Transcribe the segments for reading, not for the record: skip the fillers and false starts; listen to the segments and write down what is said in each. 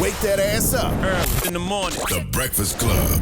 wake that ass up. Early in the morning. The Breakfast Club.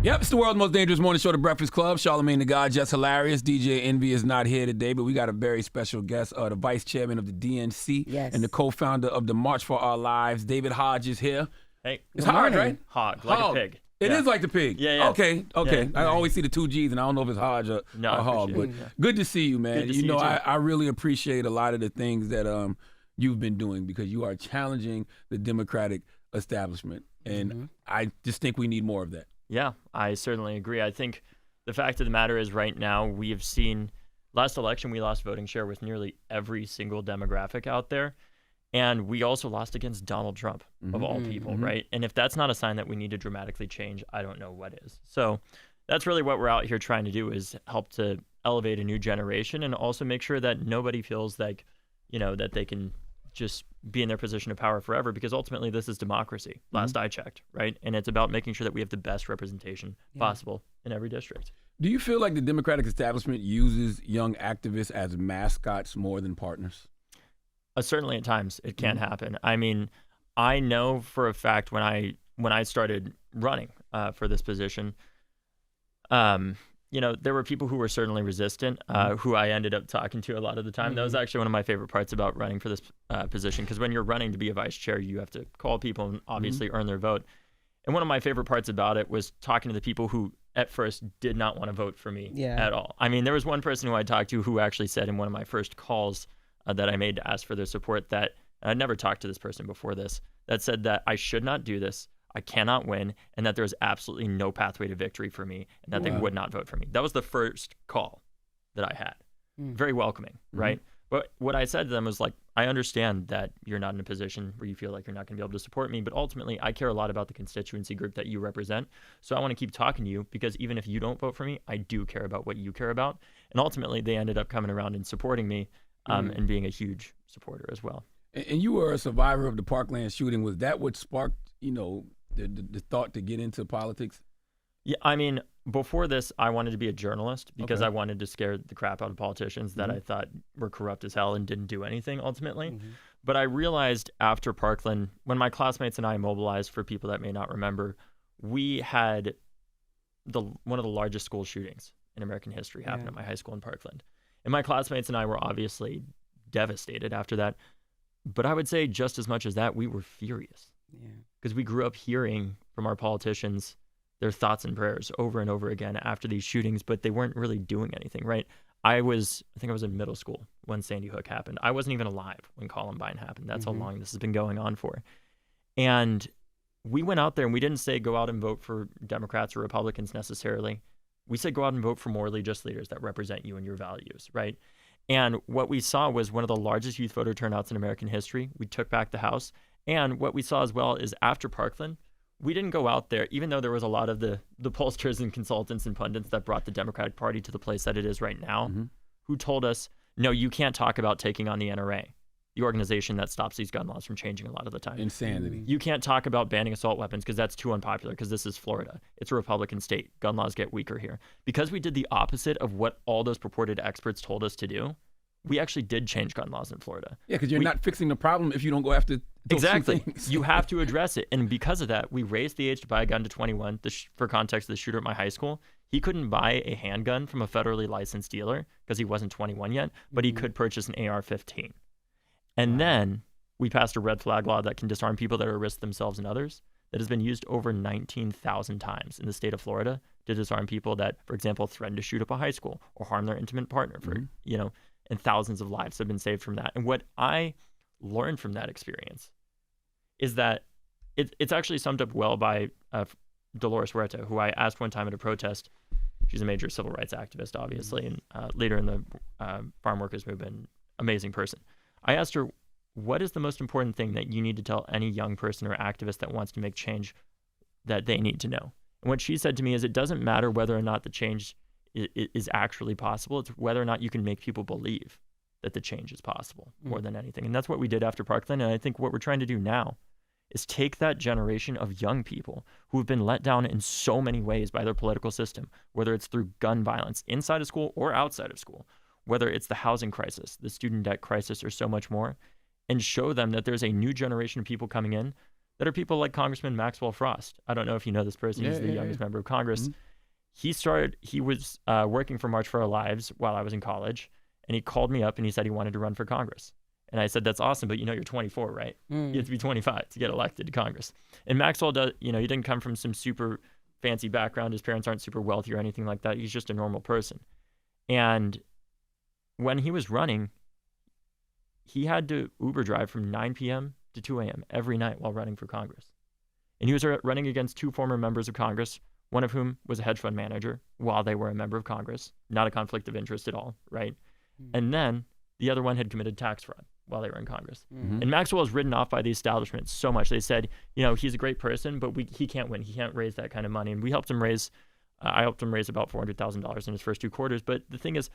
Yep, it's the world's most dangerous morning show, The Breakfast Club. Charlamagne the God, Jess Hilarious. DJ Envy is not here today, but we got a very special guest, the vice chairman of the DNC and the co-founder of the March for Our Lives, David Hogg is here. Hey. It's Hogg, right? Hogg, like Hogg. a pig. It is like the pig. Yeah. Okay. Yeah. I always see the two G's, and I don't know if it's Hogg or Hogg, but good to see you, man. Good to see you too. I really appreciate a lot of the things that you've been doing because you are challenging the Democratic establishment, and I just think we need more of that. Yeah, I certainly agree. I think the fact of the matter is right now we have seen last election we lost voting share with nearly every single demographic out there. And we also lost against Donald Trump, of all people, right? And if that's not a sign that we need to dramatically change, I don't know what is. So that's really what we're out here trying to do is help to elevate a new generation and also make sure that nobody feels like, that they can just be in their position of power forever, because ultimately this is democracy, last I checked, right? And it's about making sure that we have the best representation possible in every district. Do you feel like the Democratic establishment uses young activists as mascots more than partners? Certainly at times it can happen. I mean, I know for a fact when I started running for this position, there were people who were certainly resistant, who I ended up talking to a lot of the time. That was actually one of my favorite parts about running for this position, because when you're running to be a vice chair, you have to call people and obviously earn their vote. And one of my favorite parts about it was talking to the people who at first did not want to vote for me at all. I mean, there was one person who I talked to who actually said in one of my first calls that I made to ask for their support that I'd never talked to this person before this, that said that I should not do this, I cannot win, and that there's absolutely no pathway to victory for me, and that they would not vote for me. That was the first call that I had. Very welcoming, right? But what I said to them was like, I understand that you're not in a position where you feel like you're not going to be able to support me, but ultimately I care a lot about the constituency group that you represent. So I want to keep talking to you, because even if you don't vote for me, I do care about what you care about. And ultimately they ended up coming around and supporting me and being a huge supporter as well. And you were a survivor of the Parkland shooting. Was that what sparked, the thought to get into politics? Yeah, I mean, before this, I wanted to be a journalist because I wanted to scare the crap out of politicians that I thought were corrupt as hell and didn't do anything ultimately. But I realized after Parkland, when my classmates and I mobilized, for people that may not remember, we had one of the largest school shootings in American history happen at my high school in Parkland. And my classmates and I were obviously devastated after that. But I would say just as much as that, we were furious. Because we grew up hearing from our politicians their thoughts and prayers over and over again after these shootings, but they weren't really doing anything, right? I think I was in middle school when Sandy Hook happened. I wasn't even alive when Columbine happened. That's how long this has been going on for. And we went out there and we didn't say go out and vote for Democrats or Republicans necessarily. We said go out and vote for morally just leaders that represent you and your values, right? And what we saw was one of the largest youth voter turnouts in American history. We took back the House. And what we saw as well is after Parkland, we didn't go out there, even though there was a lot of the pollsters and consultants and pundits that brought the Democratic Party to the place that it is right now, who told us, no, you can't talk about taking on the NRA, the organization that stops these gun laws from changing a lot of the time. Insanity. You can't talk about banning assault weapons because that's too unpopular, because this is Florida. It's a Republican state. Gun laws get weaker here. Because we did the opposite of what all those purported experts told us to do, we actually did change gun laws in Florida. Yeah, because you're not fixing the problem if you don't go after those exactly. things. You have to address it. And because of that, we raised the age to buy a gun to 21. For context, the shooter at my high school, he couldn't buy a handgun from a federally licensed dealer because he wasn't 21 yet, but he could purchase an AR-15. And then we passed a red flag law that can disarm people that are at risk themselves and others, that has been used over 19,000 times in the state of Florida to disarm people that, for example, threaten to shoot up a high school or harm their intimate partner and thousands of lives have been saved from that. And what I learned from that experience is that it's actually summed up well by Dolores Huerta, who I asked one time at a protest. She's a major civil rights activist, obviously, and leader in the farm workers movement, amazing person. I asked her, what is the most important thing that you need to tell any young person or activist that wants to make change that they need to know? And what she said to me is, it doesn't matter whether or not the change is actually possible. It's whether or not you can make people believe that the change is possible more than anything. And that's what we did after Parkland. And I think what we're trying to do now is take that generation of young people who have been let down in so many ways by their political system, whether it's through gun violence inside of school or outside of school, whether it's the housing crisis, the student debt crisis, or so much more, and show them that there's a new generation of people coming in that are people like Congressman Maxwell Frost. I don't know if you know this person. He's the youngest member of Congress. He was working for March for Our Lives while I was in college, and he called me up and he said he wanted to run for Congress. And I said, that's awesome, but you're 24, right? You have to be 25 to get elected to Congress. And Maxwell does, he didn't come from some super fancy background. His parents aren't super wealthy or anything like that. He's just a normal person. And when he was running, he had to Uber drive from 9 p.m. to 2 a.m. every night while running for Congress. And he was running against 2 former members of Congress, one of whom was a hedge fund manager while they were a member of Congress. Not a conflict of interest at all, right? And then the other one had committed tax fraud while they were in Congress. And Maxwell was written off by the establishment so much. They said, he's a great person, but he can't win. He can't raise that kind of money. And we helped him raise, I helped him raise about $400,000 in his first 2 quarters. But the thing is,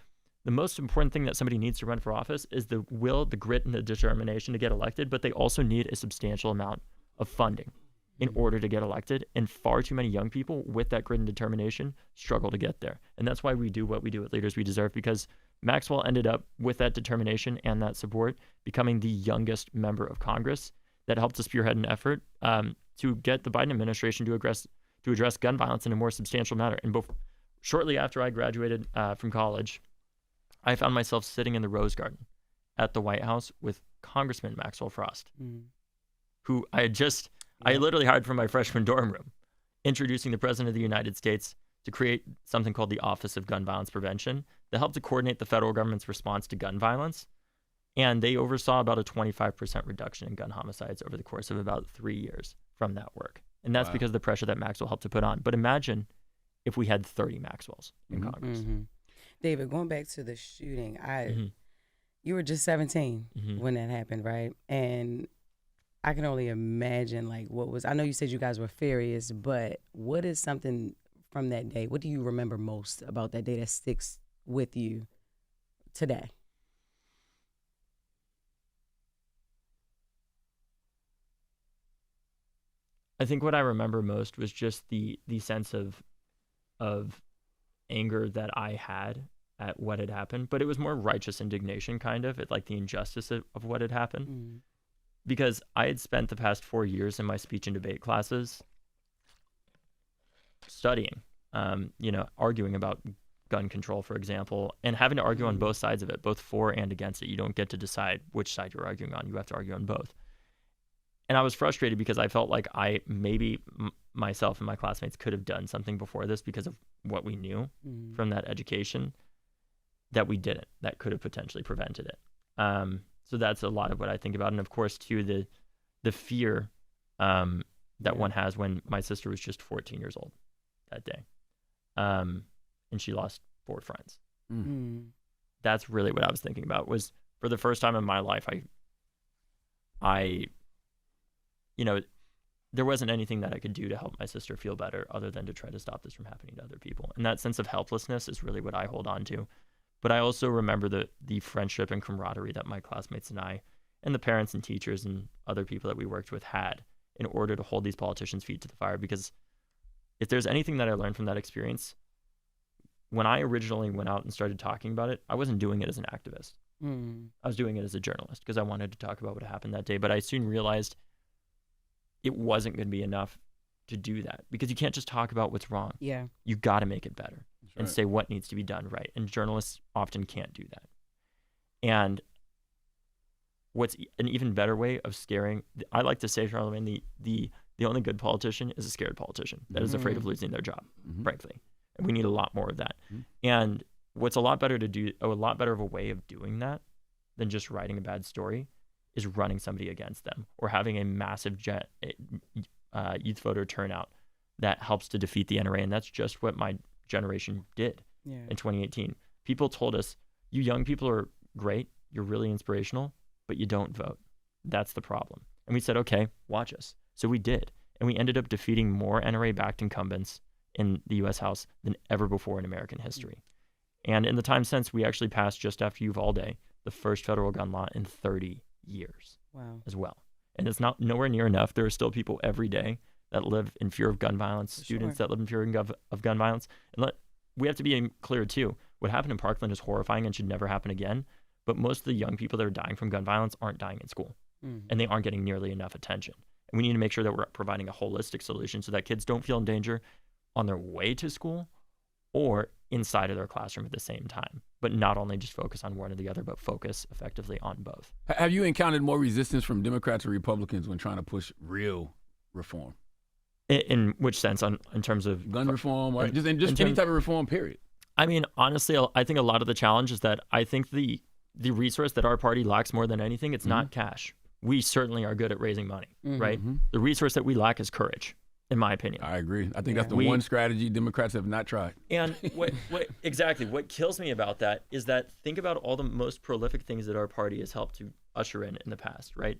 the most important thing that somebody needs to run for office is the will, the grit, and the determination to get elected, but they also need a substantial amount of funding in order to get elected. And far too many young people with that grit and determination struggle to get there. And that's why we do what we do at Leaders We Deserve, because Maxwell ended up, with that determination and that support, becoming the youngest member of Congress that helped to spearhead an effort to get the Biden administration to address gun violence in a more substantial manner. And shortly after I graduated from college, I found myself sitting in the Rose Garden at the White House with Congressman Maxwell Frost, who I literally hired from my freshman dorm room, introducing the President of the United States to create something called the Office of Gun Violence Prevention that helped to coordinate the federal government's response to gun violence. And they oversaw about a 25% reduction in gun homicides over the course of about 3 years from that work. And that's because of the pressure that Maxwell helped to put on. But imagine if we had 30 Maxwells in Congress. David, going back to the shooting, you were just 17 when that happened, right? And I can only imagine I know you said you guys were furious, but what is something from that day? What do you remember most about that day that sticks with you today? I think what I remember most was just the sense of anger that I had at what had happened, but it was more righteous indignation, kind of, at the injustice of what had happened. Because I had spent the past 4 years in my speech and debate classes studying, arguing about gun control, for example, and having to argue on both sides of it, both for and against it. You don't get to decide which side you're arguing on. You have to argue on both. And I was frustrated because I felt like myself and my classmates could have done something before this because of what we knew from that education that we didn't, that could have potentially prevented it. So that's a lot of what I think about. And of course, too, the fear that one has when my sister was just 14 years old that day. And she lost 4 friends. That's really what I was thinking about, was for the first time in my life, there wasn't anything that I could do to help my sister feel better other than to try to stop this from happening to other people. And that sense of helplessness is really what I hold on to. But I also remember the friendship and camaraderie that my classmates and I, and the parents and teachers and other people that we worked with, had in order to hold these politicians' feet to the fire. Because if there's anything that I learned from that experience, when I originally went out and started talking about it, I wasn't doing it as an activist. I was doing it as a journalist because I wanted to talk about what happened that day. But I soon realized it wasn't going to be enough to do that, because you can't just talk about what's wrong. Yeah. You got to make it better and say what needs to be done right. And journalists often can't do that. And what's an even better way of scaring, I like to say, Charlamagne, the only good politician is a scared politician that is afraid of losing their job, frankly. And we need a lot more of that. And what's a lot better of a way of doing that than just writing a bad story is running somebody against them, or having a massive youth voter turnout that helps to defeat the NRA. And that's just what my generation did in 2018. People told us, you young people are great, you're really inspirational, but you don't vote. That's the problem. And we said, okay, watch us. So we did. And we ended up defeating more NRA-backed incumbents in the U.S. House than ever before in American history. And in the time since, we actually passed, just after Uvalde, the first federal gun law in 30 years as well. And it's not nowhere near enough. There are still people every day that live in fear of gun violence, students that live in fear of gun violence. And we have to be clear, too. What happened in Parkland is horrifying and should never happen again. But most of the young people that are dying from gun violence aren't dying in school. And they aren't getting nearly enough attention. And we need to make sure that we're providing a holistic solution so that kids don't feel in danger on their way to school or inside of their classroom at the same time, but not only just focus on one or the other, but focus effectively on both. Have you encountered more resistance from Democrats or Republicans when trying to push real reform? In which sense? In terms of gun reform, or just any type of reform, period? I mean, honestly, I think a lot of the challenge is that I think the resource that our party lacks more than anything, it's not cash. We certainly are good at raising money, right? The resource that we lack is courage, in my opinion. I agree. I think that's the one strategy Democrats have not tried. And what kills me about that is that think about all the most prolific things that our party has helped to usher in the past, right?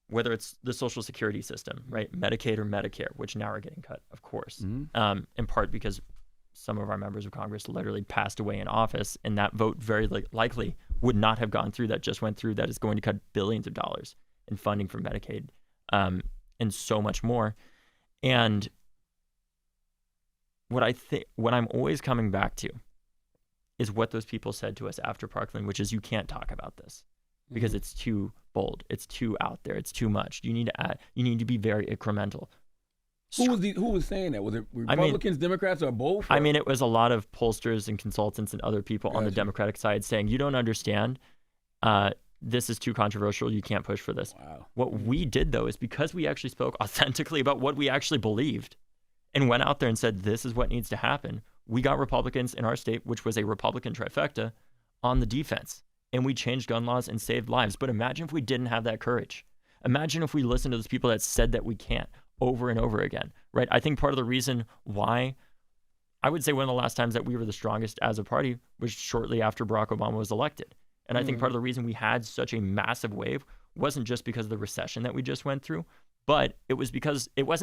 Whether it's the Social Security system, right? Medicaid or Medicare, which now are getting cut, of course, in part because some of our members of Congress literally passed away in office, and that vote very likely would not have gone through that just went through, that is going to cut billions of dollars in funding for Medicaid and so much more. And what I'm always coming back to is what those people said to us after Parkland, which is you can't talk about this because it's too bold, it's too out there, it's too much. You need to be very incremental. Who was saying that? Was it Republicans, Democrats, or both? Or? I mean, it was a lot of pollsters and consultants and other people on the Democratic side saying, you don't understand, this is too controversial, you can't push for this. Wow. What we did, though, is because we actually spoke authentically about what we actually believed and went out there and said, this is what needs to happen, we got Republicans in our state, which was a Republican trifecta, on the defense. And we changed gun laws and saved lives. But imagine if we didn't have that courage. Imagine if we listened to those people that said that we can't over and over again, right? I think part of the reason why, I would say one of the last times that we were the strongest as a party was shortly after Barack Obama was elected. And I think part of the reason we had such a massive wave wasn't just because of the recession that we just went through, but it wasn't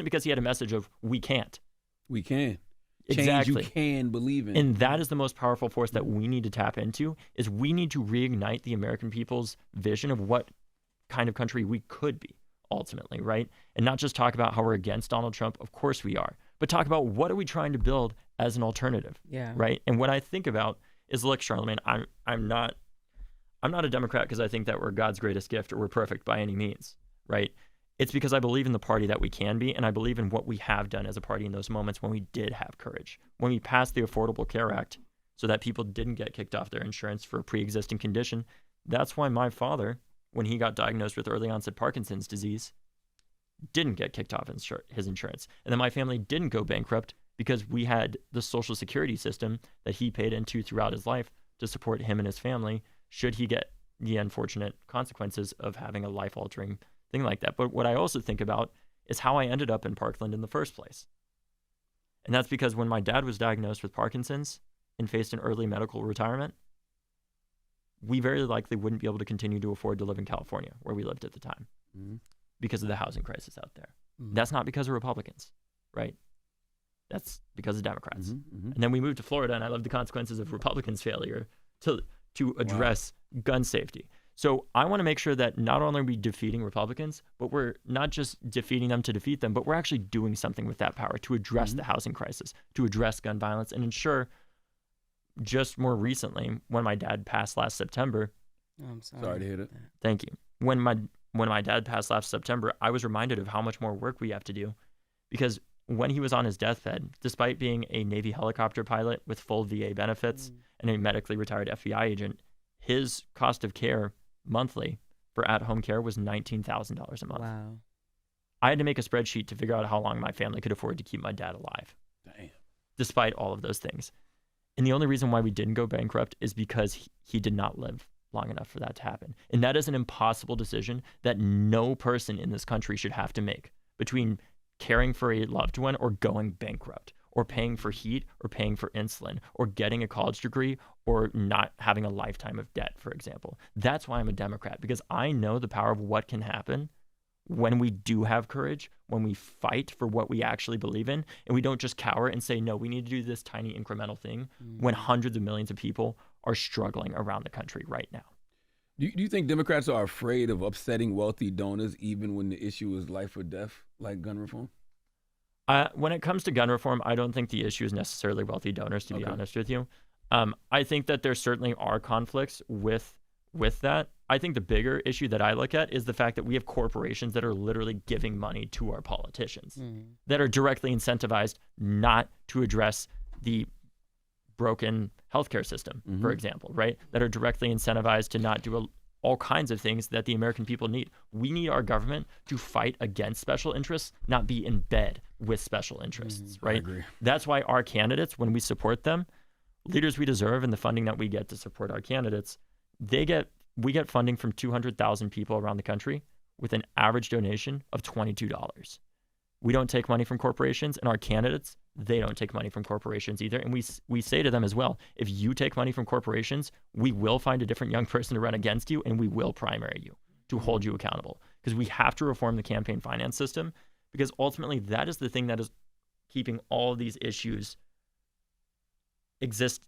because he had a message of we can't. We can. Exactly. Change you can believe in. And that is the most powerful force that we need to tap into, is we need to reignite the American people's vision of what kind of country we could be ultimately, right? And not just talk about how we're against Donald Trump. Of course we are. But talk about what are we trying to build as an alternative, right? And what I think about is, look, Charlamagne, I'm not a Democrat because I think that we're God's greatest gift or we're perfect by any means, right? It's because I believe in the party that we can be, and I believe in what we have done as a party in those moments when we did have courage. When we passed the Affordable Care Act so that people didn't get kicked off their insurance for a pre-existing condition. That's why my father, when he got diagnosed with early onset Parkinson's disease, didn't get kicked off his insurance. And then my family didn't go bankrupt because we had the Social Security system that he paid into throughout his life to support him and his family should he get the unfortunate consequences of having a life-altering thing like that. But what I also think about is how I ended up in Parkland in the first place. And that's because when my dad was diagnosed with Parkinson's and faced an early medical retirement, we very likely wouldn't be able to continue to afford to live in California, where we lived at the time, because of the housing crisis out there. That's not because of Republicans, right? That's because of Democrats. And then we moved to Florida, and I lived the consequences of Republicans' failure to address gun safety. So I want to make sure that not only are we defeating Republicans, but we're not just defeating them to defeat them, but we're actually doing something with that power to address the housing crisis, to address gun violence, and ensure. Just more recently, when my dad passed last September. I'm sorry to hear that. Thank you. When my dad passed last September, I was reminded of how much more work we have to do, because when he was on his deathbed, despite being a Navy helicopter pilot with full VA benefits and a medically retired FBI agent, his cost of care monthly for at-home care was $19,000 a month. Wow. I had to make a spreadsheet to figure out how long my family could afford to keep my dad alive. Damn. Despite all of those things. And the only reason why we didn't go bankrupt is because he did not live long enough for that to happen. And that is an impossible decision that no person in this country should have to make between caring for a loved one or going bankrupt, or paying for heat, or paying for insulin, or getting a college degree, or not having a lifetime of debt, for example. That's why I'm a Democrat, because I know the power of what can happen when we do have courage, when we fight for what we actually believe in, and we don't just cower and say, no, we need to do this tiny incremental thing when hundreds of millions of people are struggling around the country right now. Do you think Democrats are afraid of upsetting wealthy donors even when the issue is life or death, like gun reform? When it comes to gun reform, I don't think the issue is necessarily wealthy donors, to be honest with you. I think that there certainly are conflicts with that, I think the bigger issue that I look at is the fact that we have corporations that are literally giving money to our politicians that are directly incentivized not to address the broken healthcare system, for example, right? That are directly incentivized to not do all kinds of things that the American people need. We need our government to fight against special interests, not be in bed with special interests, right? I agree. That's why our candidates, when we support them, leaders we deserve, and the funding that we get to support our candidates, we get funding from 200,000 people around the country with an average donation of $22. We don't take money from corporations, and our candidates, they don't take money from corporations either. And we say to them as well, if you take money from corporations, we will find a different young person to run against you, and we will primary you to hold you accountable. Because we have to reform the campaign finance system, because ultimately that is the thing that is keeping all of these issues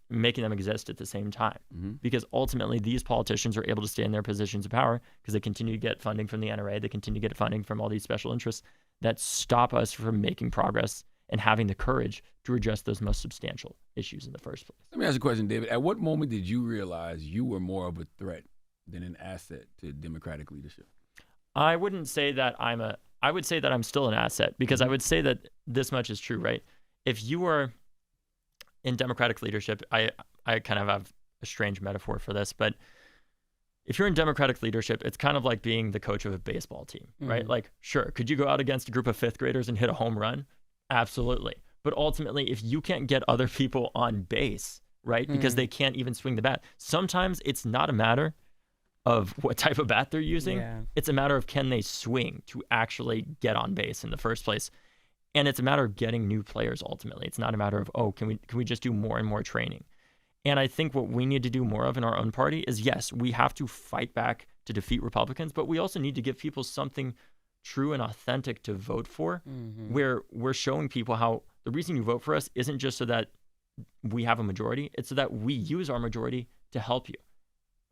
making them exist at the same time. Because ultimately these politicians are able to stay in their positions of power because they continue to get funding from the NRA, they continue to get funding from all these special interests that stop us from making progress and having the courage to address those most substantial issues in the first place. Let me ask you a question, David. At what moment did you realize you were more of a threat than an asset to Democratic leadership? I wouldn't say that I would say that I'm still an asset, because I would say that this much is true, right? If you are in Democratic leadership, I kind of have a strange metaphor for this, but if you're in Democratic leadership, it's kind of like being the coach of a baseball team, right? Like, sure, could you go out against a group of fifth graders and hit a home run? Absolutely. But ultimately, if you can't get other people on base, right, because they can't even swing the bat, sometimes it's not a matter of what type of bat they're using. It's a matter of can they swing to actually get on base in the first place. And it's a matter of getting new players ultimately. It's not a matter of, can we just do more and more training? And I think what we need to do more of in our own party is, yes, we have to fight back to defeat Republicans, but we also need to give people something true and authentic to vote for, where we're showing people how the reason you vote for us isn't just so that we have a majority, it's so that we use our majority to help you,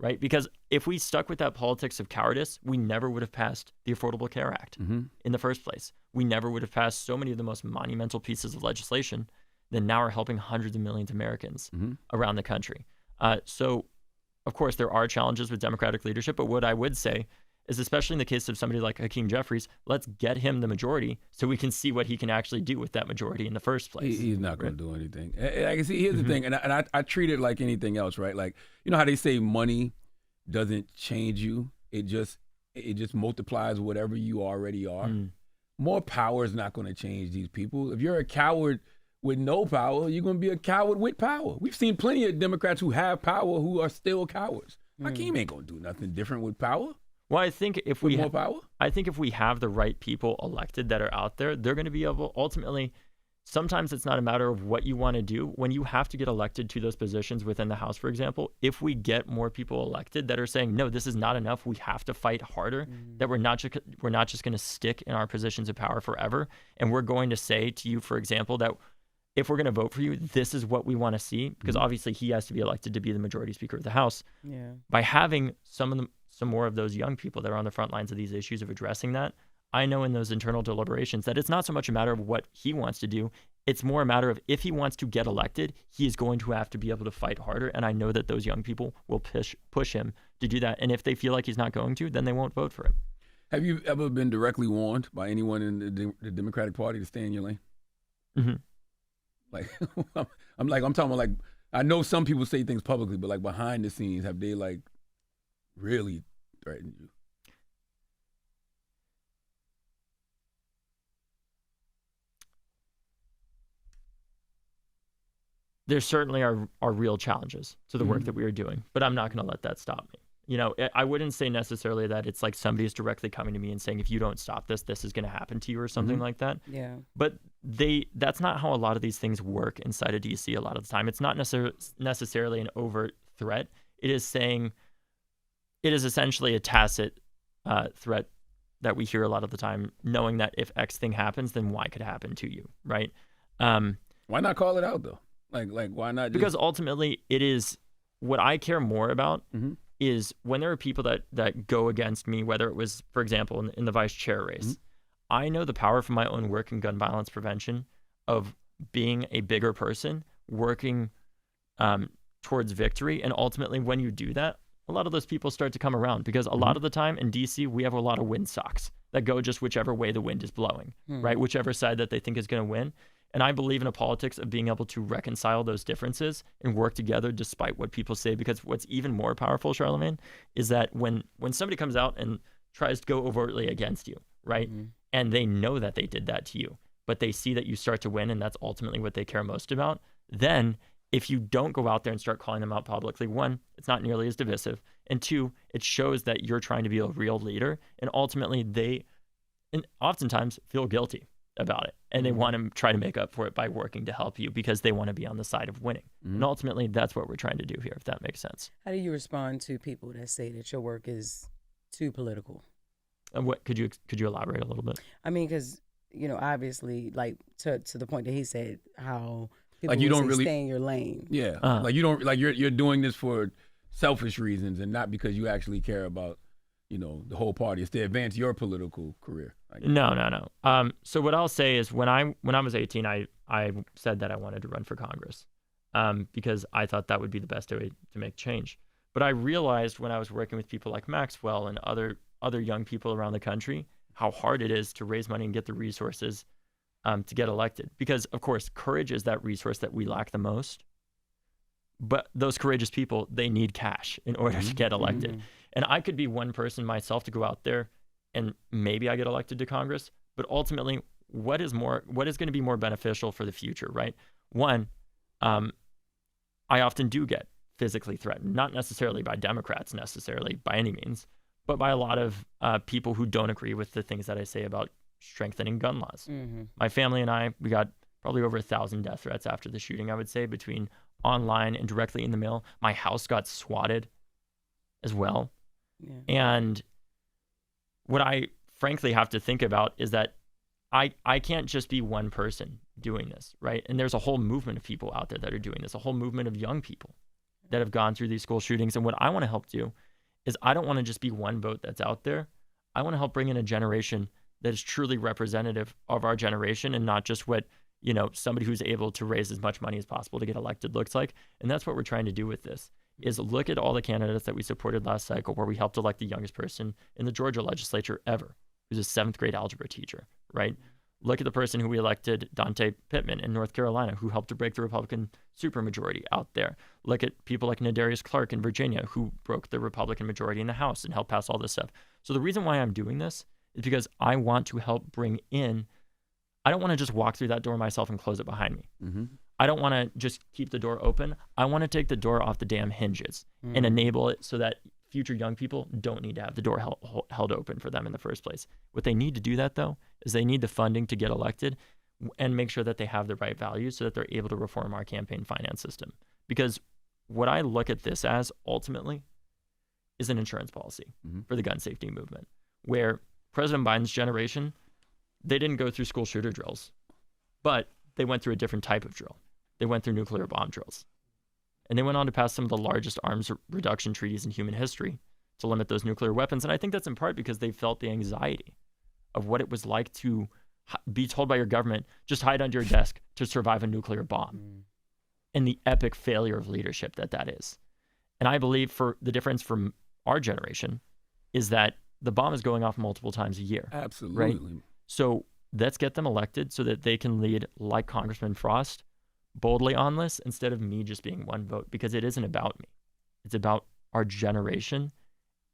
right? Because if we stuck with that politics of cowardice, we never would have passed the Affordable Care Act in the first place. We never would have passed so many of the most monumental pieces of legislation that now are helping hundreds of millions of Americans around the country. So, of course, there are challenges with Democratic leadership, but what I would say is, especially in the case of somebody like Hakeem Jeffries, let's get him the majority so we can see what he can actually do with that majority in the first place. He's not going to do anything. I can see, here's the thing, and I treat it like anything else, right? Like, you know how they say money doesn't change you? It just multiplies whatever you already are. More power is not going to change these people. If you're a coward with no power, you're going to be a coward with power. We've seen plenty of Democrats who have power who are still cowards. Hakeem ain't going to do nothing different with power. Well, I think if we have the right people elected that are out there, they're going to be able, ultimately, sometimes it's not a matter of what you want to do. When you have to get elected to those positions within the House, for example, if we get more people elected that are saying, no, this is not enough, we have to fight harder, that we're not just going to stick in our positions of power forever, and we're going to say to you, for example, that if we're going to vote for you, this is what we want to see, because obviously he has to be elected to be the majority speaker of the House. By having some more of those young people that are on the front lines of these issues of addressing that, I know in those internal deliberations that it's not so much a matter of what he wants to do. It's more a matter of if he wants to get elected, he is going to have to be able to fight harder. And I know that those young people will push him to do that. And if they feel like he's not going to, then they won't vote for him. Have you ever been directly warned by anyone in the Democratic Party to stay in your lane? Like, I'm talking about, like, I know some people say things publicly, but like behind the scenes, have they like really threatened you? There certainly are real challenges to the work that we are doing, but I'm not going to let that stop me. You know, I wouldn't say necessarily that it's like somebody is directly coming to me and saying, if you don't stop this, this is going to happen to you or something like that. Yeah. But that's not how a lot of these things work inside of DC a lot of the time. It's not necessarily an overt threat. It is essentially a tacit threat that we hear a lot of the time, knowing that if X thing happens, then Y could happen to you, right? Why not call it out, though? Like why not? Because ultimately, it is what I care more about is when there are people that go against me, whether it was, for example, in the vice chair race. I know the power from my own work in gun violence prevention of being a bigger person, working towards victory. And ultimately, when you do that, a lot of those people start to come around, because a lot of the time in DC, we have a lot of windsocks that go just whichever way the wind is blowing, right? Whichever side that they think is going to win. And I believe in a politics of being able to reconcile those differences and work together despite what people say, because what's even more powerful, Charlamagne, is that when somebody comes out and tries to go overtly against you, right? And they know that they did that to you, but they see that you start to win, and that's ultimately what they care most about. Then if you don't go out there and start calling them out publicly, one, it's not nearly as divisive. And two, it shows that you're trying to be a real leader. And ultimately, they oftentimes feel guilty about it. And they want to try to make up for it by working to help you, because they want to be on the side of winning. And ultimately, that's what we're trying to do here, if that makes sense. How do you respond to people that say that your work is too political? And what could you elaborate a little bit? I mean, because, obviously, like to the point that he said, how people like you don't really stay in your lane. Yeah, like you don't, like you're doing this for selfish reasons and not because you actually care about, the whole party. It's to advance your political career. No. So what I'll say is when I was 18, I said that I wanted to run for Congress, because I thought that would be the best way to make change. But I realized when I was working with people like Maxwell and other young people around the country, how hard it is to raise money and get the resources to get elected. Because, of course, courage is that resource that we lack the most. But those courageous people, they need cash in order to get elected. And I could be one person myself to go out there and maybe I get elected to Congress. But ultimately, what is going to be more beneficial for the future, right? One, I often do get physically threatened, not necessarily by Democrats necessarily by any means, but by a lot of people who don't agree with the things that I say about strengthening gun laws. My family and we got probably over 1,000 death threats after the shooting, I would say, between online and directly in the mail. My house got swatted as well. And what I frankly have to think about is that I can't just be one person doing this, right? And there's a whole movement of people out there that are doing this, a whole movement of young people that have gone through these school shootings. And what I want to help do is I don't want to just be one vote that's out there. I want to help bring in a generation that is truly representative of our generation and not just what, somebody who's able to raise as much money as possible to get elected looks like. And that's what we're trying to do with this, is look at all the candidates that we supported last cycle, where we helped elect the youngest person in the Georgia legislature ever, who's a 7th grade algebra teacher, right? Look at the person who we elected, Dante Pittman in North Carolina, who helped to break the Republican supermajority out there. Look at people like Nadarius Clark in Virginia, who broke the Republican majority in the House and helped pass all this stuff. So the reason why I'm doing this is because I want to help bring in, I don't want to just walk through that door myself and close it behind me. I don't want to just keep the door open. I want to take the door off the damn hinges and enable it so that future young people don't need to have the door held open for them in the first place. What they need to do that, though, is they need the funding to get elected and make sure that they have the right values so that they're able to reform our campaign finance system. Because what I look at this as ultimately is an insurance policy for the gun safety movement, where President Biden's generation, they didn't go through school shooter drills, but they went through a different type of drill. They went through nuclear bomb drills. And they went on to pass some of the largest arms reduction treaties in human history to limit those nuclear weapons. And I think that's in part because they felt the anxiety of what it was like to be told by your government, just hide under your desk to survive a nuclear bomb, and the epic failure of leadership that is. And I believe for the difference from our generation is that the bomb is going off multiple times a year. Absolutely. Right? So let's get them elected so that they can lead like Congressman Frost boldly on this instead of me just being one vote, because it isn't about me. It's about our generation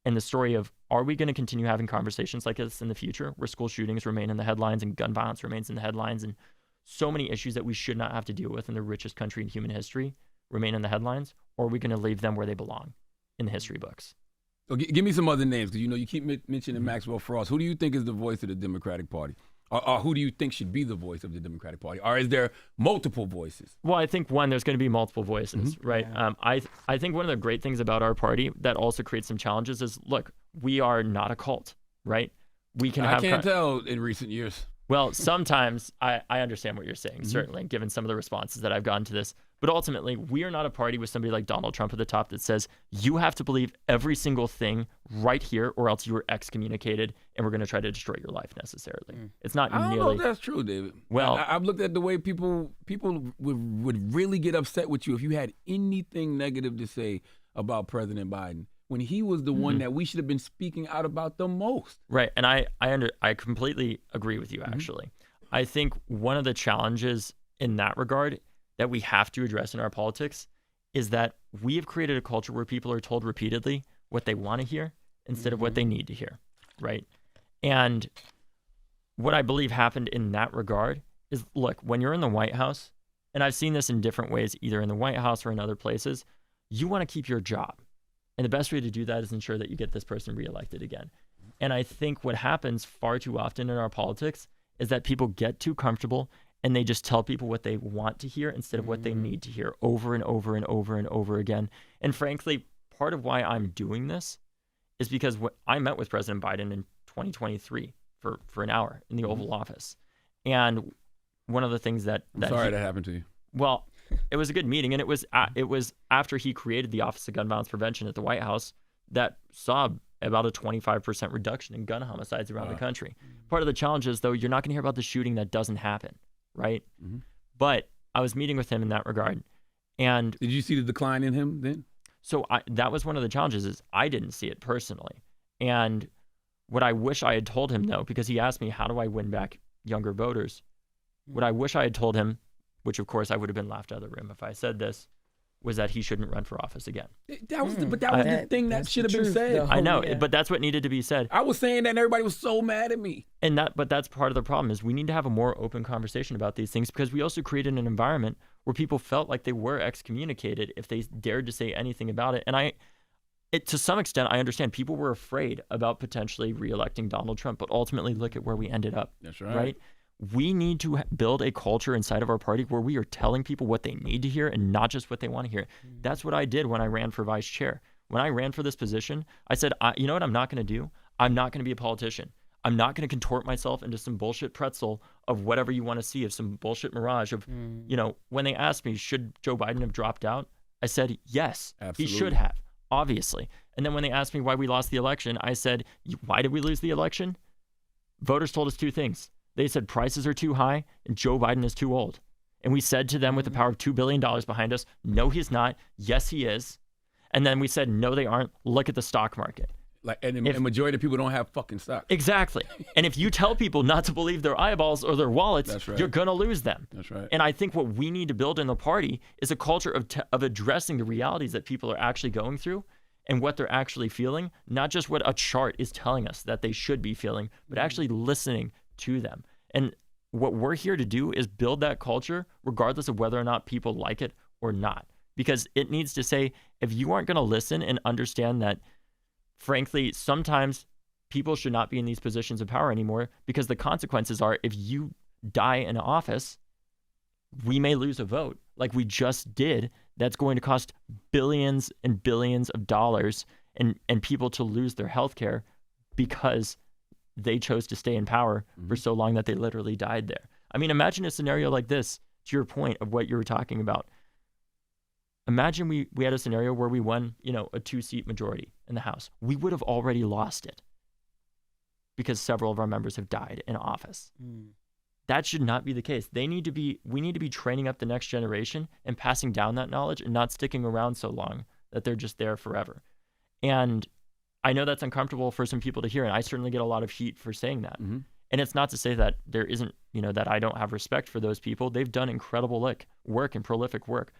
and the story of, are we going to continue having conversations like this in the future where school shootings remain in the headlines and gun violence remains in the headlines and so many issues that we should not have to deal with in the richest country in human history remain in the headlines? Or are we going to leave them where they belong, in the history books? So give me some other names, because you keep mentioning Maxwell Frost. Who do you think is the voice of the Democratic Party? Or who do you think should be the voice of the Democratic Party? Or is there multiple voices? Well, I think, one, there's going to be multiple voices, right? Yeah. I think one of the great things about our party that also creates some challenges is, look, we are not a cult, right? We can have. I can't tell in recent years. Well, sometimes I understand what you're saying, certainly, given some of the responses that I've gotten to this. But ultimately, we are not a party with somebody like Donald Trump at the top that says, you have to believe every single thing right here or else you are excommunicated and we're going to try to destroy your life necessarily. It's not I don't nearly... know if that's true, David. Well, I've looked at the way people would really get upset with you if you had anything negative to say about President Biden. when he was the one that we should have been speaking out about the most. Right, and I completely agree with you, actually. I think one of the challenges in that regard that we have to address in our politics is that we have created a culture where people are told repeatedly what they want to hear instead of what they need to hear, right? And what I believe happened in that regard is, look, when you're in the White House, and I've seen this in different ways, either in the White House or in other places, you want to keep your job. And the best way to do that is ensure that you get this person reelected again. And I think what happens far too often in our politics is that people get too comfortable and they just tell people what they want to hear instead of what they need to hear over and over and over and over again. And frankly, part of why I'm doing this is because I met with President Biden in 2023 for an hour in the Oval Office. And one of the things that I'm sorry that happened to you. Well, it was a good meeting, and it was after he created the Office of Gun Violence Prevention at the White House that saw about a 25% reduction in gun homicides around the country. Part of the challenge is, though, you're not going to hear about the shooting that doesn't happen, right? But I was meeting with him in that regard, and did you see the decline in him then? So that was one of the challenges, is I didn't see it personally. And what I wish I had told him, though, because he asked me, how do I win back younger voters? What I wish I had told him, which of course I would have been laughed out of the room if I said this, was that he shouldn't run for office again. That was the thing that should have been said. I know, but that's what needed to be said. I was saying that and everybody was so mad at me. But that's part of the problem, is we need to have a more open conversation about these things, because we also created an environment where people felt like they were excommunicated if they dared to say anything about it. And to some extent, I understand people were afraid about potentially reelecting Donald Trump, but ultimately look at where we ended up. That's right. Right? We need to build a culture inside of our party where we are telling people what they need to hear and not just what they want to hear. That's what I did when I ran for vice chair. When I ran for this position, I said, you know what I'm not going to do? I'm not going to be a politician. I'm not going to contort myself into some bullshit pretzel of whatever you want to see, of some bullshit mirage of, when they asked me, should Joe Biden have dropped out? I said, yes, absolutely. He should have, obviously. And then when they asked me why we lost the election, I said, why did we lose the election? Voters told us two things. They said prices are too high and Joe Biden is too old. And we said to them, with the power of $2 billion behind us, no, he's not. Yes, he is. And then we said, no, they aren't. Look at the stock market. And the majority of people don't have fucking stock. Exactly. And if you tell people not to believe their eyeballs or their wallets, that's right, you're going to lose them. That's right. And I think what we need to build in the party is a culture of addressing the realities that people are actually going through and what they're actually feeling, not just what a chart is telling us that they should be feeling, but actually listening to them. And what we're here to do is build that culture regardless of whether or not people like it or not. Because it needs to say, if you aren't going to listen and understand that, frankly, sometimes people should not be in these positions of power anymore, because the consequences are, if you die in office, we may lose a vote like we just did. That's going to cost billions and billions of dollars and people to lose their health care because they chose to stay in power for so long that they literally died there. I mean, imagine a scenario like this, to your point of what you were talking about. Imagine we had a scenario where we won, a 2-seat majority in the House. We would have already lost it because several of our members have died in office. That should not be the case. We need to be training up the next generation and passing down that knowledge and not sticking around so long that they're just there forever. And I know that's uncomfortable for some people to hear, and I certainly get a lot of heat for saying that. And it's not to say that there isn't, that I don't have respect for those people. They've done incredible work and prolific work.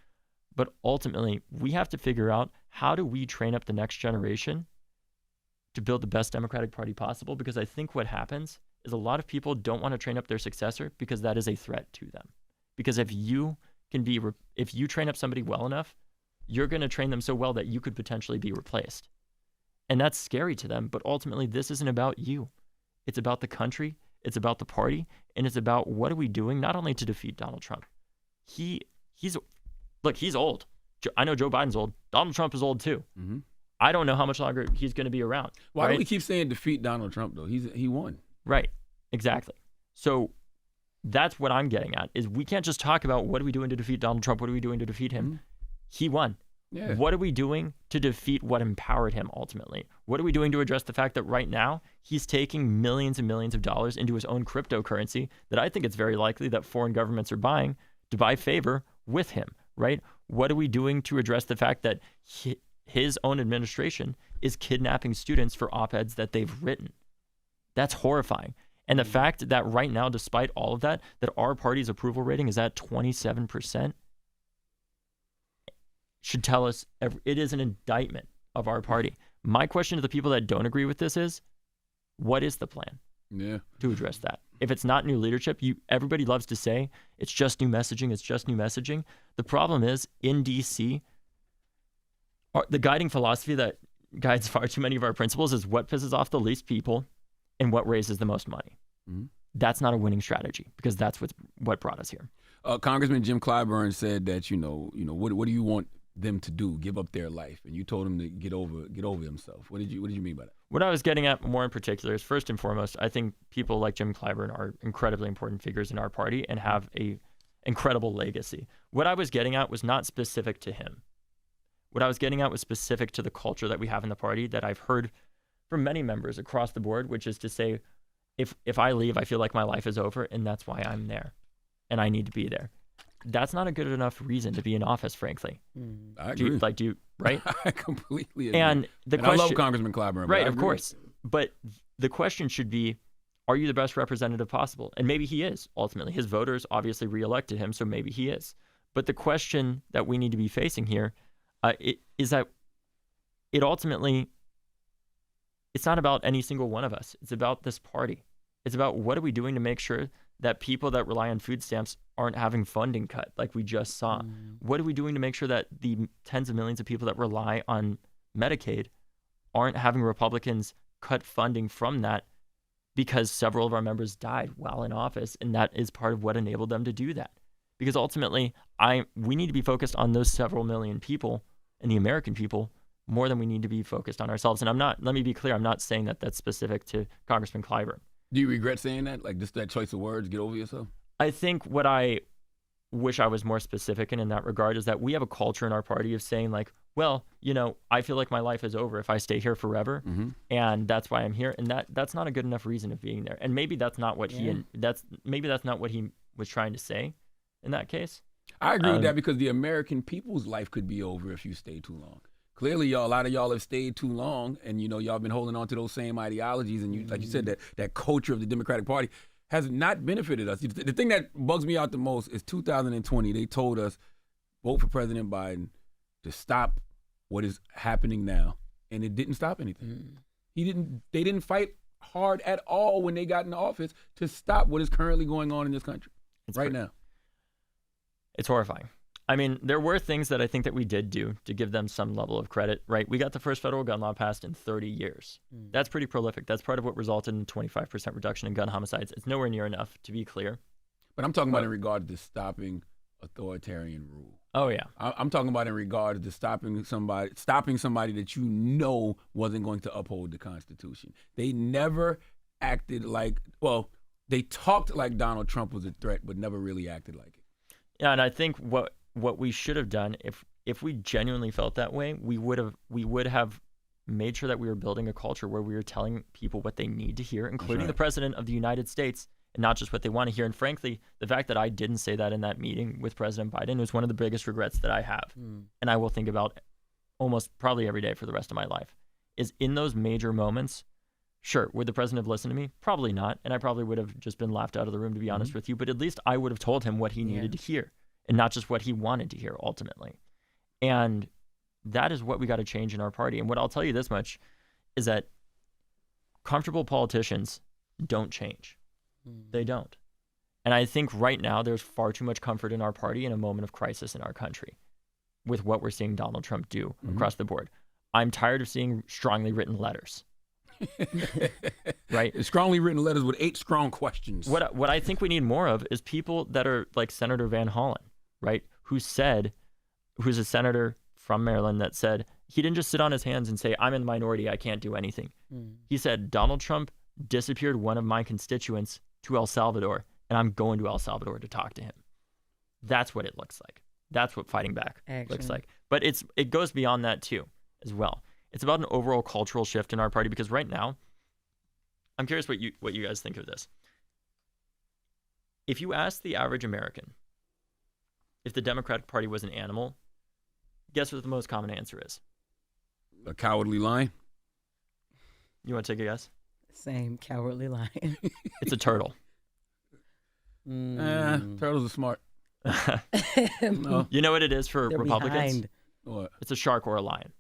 But ultimately, we have to figure out, how do we train up the next generation to build the best Democratic Party possible? Because I think what happens is a lot of people don't want to train up their successor because that is a threat to them. Because if you train up somebody well enough, you're going to train them so well that you could potentially be replaced. And that's scary to them. But ultimately, this isn't about you. It's about the country. It's about the party. And it's about, what are we doing not only to defeat Donald Trump? He's old. I know Joe Biden's old. Donald Trump is old too. I don't know how much longer he's going to be around. Why do we keep saying defeat Donald Trump, though? He won. Right. Exactly. So that's what I'm getting at, is we can't just talk about what are we doing to defeat Donald Trump? What are we doing to defeat him? He won. Yeah. What are we doing to defeat what empowered him ultimately? What are we doing to address the fact that right now he's taking millions and millions of dollars into his own cryptocurrency that I think it's very likely that foreign governments are buying to buy favor with him, right? What are we doing to address the fact that his own administration is kidnapping students for op-eds that they've written. That's horrifying. And the fact that right now, despite all of that, that our party's approval rating is at 27% should tell us it is an indictment of our party. My question to the people that don't agree with this is, what is the plan to address that? If it's not new leadership, everybody loves to say it's just new messaging, it's just new messaging. The problem is, in D.C., the guiding philosophy that guides far too many of our principles is what pisses off the least people and what raises the most money. Mm-hmm. That's not a winning strategy, because that's what brought us here. Congressman Jim Clyburn said that, what do you want them to do? Give up their life? And you told him to get over himself. What did you mean by that? What I was getting at more in particular is, first and foremost, I think people like Jim Clyburn are incredibly important figures in our party and have a incredible legacy. What I was getting at was not specific to him. What I was getting at was specific to the culture that we have in the party that I've heard from many members across the board, which is to say, if I leave, I feel like my life is over, and that's why I'm there, and I need to be there. That's not a good enough reason to be in office, frankly. I agree. Right? I completely agree. And question, I love Congressman Clyburn. Right, of course. But the question should be, are you the best representative possible? And maybe he is, ultimately. His voters obviously reelected him, so maybe he is. But the question that we need to be facing here is that it ultimately, it's not about any single one of us. It's about this party. It's about what are we doing to make sure that people that rely on food stamps aren't having funding cut like we just saw. What are we doing to make sure that the tens of millions of people that rely on Medicaid aren't having Republicans cut funding from that because several of our members died while in office, and that is part of what enabled them to do that. Because ultimately, we need to be focused on those several million people and the American people more than we need to be focused on ourselves. And let me be clear, I'm not saying that that's specific to Congressman Clyburn. Do you regret saying that? Like, just that choice of words, get over yourself? I think what I wish I was more specific in that regard is that we have a culture in our party of saying, like, well, I feel like my life is over if I stay here forever, and that's why I'm here. And that's not a good enough reason of being there. And maybe that's not what maybe that's not what he was trying to say in that case. I agree with that, because the American people's life could be over if you stay too long. Clearly, a lot of y'all have stayed too long, and y'all been holding on to those same ideologies, and like you said, that culture of the Democratic Party has not benefited us. The thing that bugs me out the most is 2020. They told us vote for President Biden to stop what is happening now, and it didn't stop anything. They didn't fight hard at all when they got in office to stop what is currently going on in this country now. It's horrifying. I mean, there were things that I think that we did do to give them some level of credit, right? We got the first federal gun law passed in 30 years. That's pretty prolific. That's part of what resulted in 25% reduction in gun homicides. It's nowhere near enough, to be clear. But I'm talking about in regard to stopping authoritarian rule. Oh, yeah. I'm talking about in regard to stopping somebody that wasn't going to uphold the Constitution. They never acted like, they talked like Donald Trump was a threat, but never really acted like it. Yeah, and I think what we should have done, if we genuinely felt that way, we would have made sure that we were building a culture where we were telling people what they need to hear, including the President of the United States, and not just what they want to hear. And frankly, the fact that I didn't say that in that meeting with President Biden was one of the biggest regrets that I have, and I will think about almost probably every day for the rest of my life, is in those major moments. Sure, would the president have listened to me? Probably not, and I probably would have just been laughed out of the room, to be honest with you, but at least I would have told him what he needed to hear, and not just what he wanted to hear ultimately. And that is what we got to change in our party. And what I'll tell you this much is that comfortable politicians don't change. They don't. And I think right now there's far too much comfort in our party in a moment of crisis in our country with what we're seeing Donald Trump do across the board. I'm tired of seeing strongly written letters. Right? Strongly written letters with 8 strong questions. What I think we need more of is people that are like Senator Van Hollen, right? Who's a senator from Maryland that said, he didn't just sit on his hands and say, I'm in the minority, I can't do anything. He said, Donald Trump disappeared one of my constituents to El Salvador, and I'm going to El Salvador to talk to him. That's what it looks like. That's what fighting back looks like. But it goes beyond that too, as well. It's about an overall cultural shift in our party, because right now, I'm curious what you guys think of this. If you ask the average American if the Democratic Party was an animal, guess what the most common answer is? A cowardly lion? You want to take a guess? Same, cowardly lion. It's a turtle. Turtles are smart. No. You know what it is for They're Republicans? behind. What? It's a shark or a lion.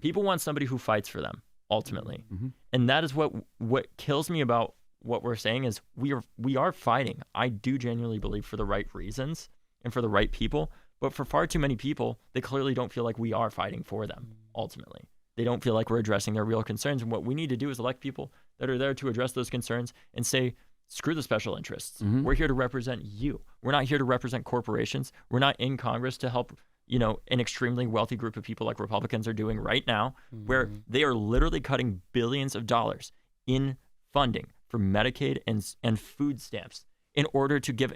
People want somebody who fights for them, ultimately. And that is what kills me about what we're saying is we are fighting. I do genuinely believe for the right reasons and for the right people. But for far too many people, they clearly don't feel like we are fighting for them, ultimately. They don't feel like we're addressing their real concerns. And what we need to do is elect people that are there to address those concerns and say, screw the special interests. We're here to represent you. We're not here to represent corporations. We're not in Congress to help, an extremely wealthy group of people like Republicans are doing right now, where they are literally cutting billions of dollars in funding for Medicaid and food stamps in order to give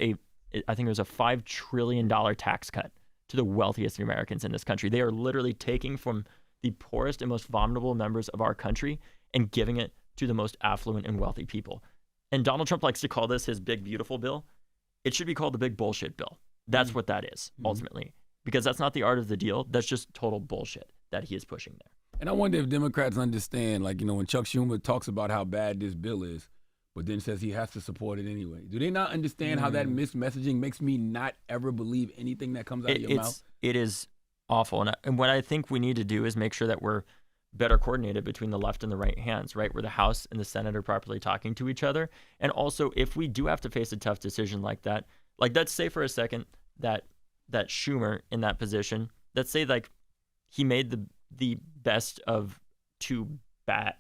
I think it was a $5 trillion tax cut to the wealthiest Americans in this country. They are literally taking from the poorest and most vulnerable members of our country and giving it to the most affluent and wealthy people. And Donald Trump likes to call this his big, beautiful bill. It should be called the big bullshit bill. That's what that is, ultimately. Because that's not the art of the deal. That's just total bullshit that he is pushing there. And I wonder if Democrats understand, when Chuck Schumer talks about how bad this bill is, but then says he has to support it anyway. Do they not understand how that mixed messaging makes me not ever believe anything that comes out of your mouth? It is awful. And what I think we need to do is make sure that we're better coordinated between the left and the right hands, right? Where the House and the Senate are properly talking to each other. And also, if we do have to face a tough decision like that, let's say for a second that Schumer in that position, let's say he made the best of two bad,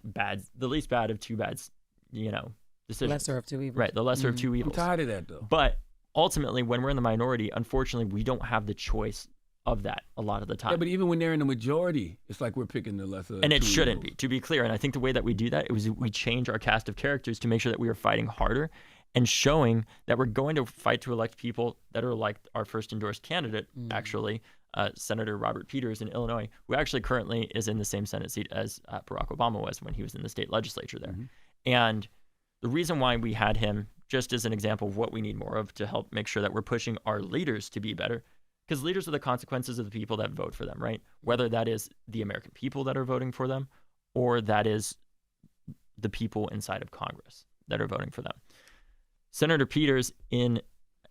the least bad of two bads, decisions. Lesser of two evils. Right, the lesser of two evils. I'm tired of that, though. But ultimately, when we're in the minority, unfortunately, we don't have the choice of that a lot of the time. Yeah, but even when they're in the majority, it's like we're picking the lesser of and it two shouldn't evils. be, to be clear. And I think the way that we do that is we change our cast of characters to make sure that we are fighting harder and showing that we're going to fight to elect people that are like our first endorsed candidate, actually, Senator Robert Peters in Illinois, who actually currently is in the same Senate seat as Barack Obama was when he was in the state legislature there. And the reason why we had him, just as an example of what we need more of to help make sure that we're pushing our leaders to be better, because leaders are the consequences of the people that vote for them, right? Whether that is the American people that are voting for them or that is the people inside of Congress that are voting for them. Senator Peters in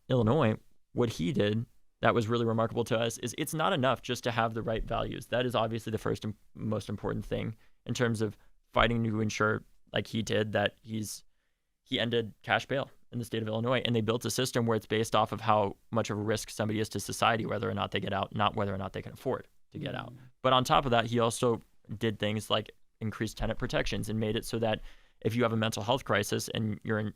Illinois, what he did that was really remarkable to us is it's not enough just to have the right values. That is obviously the first and most important thing in terms of fighting to ensure, like he did, that he ended cash bail in the state of Illinois, and they built a system where it's based off of how much of a risk somebody is to society, whether or not they get out, not whether or not they can afford to get out. But on top of that, he also did things like increased tenant protections and made it so that if you have a mental health crisis and your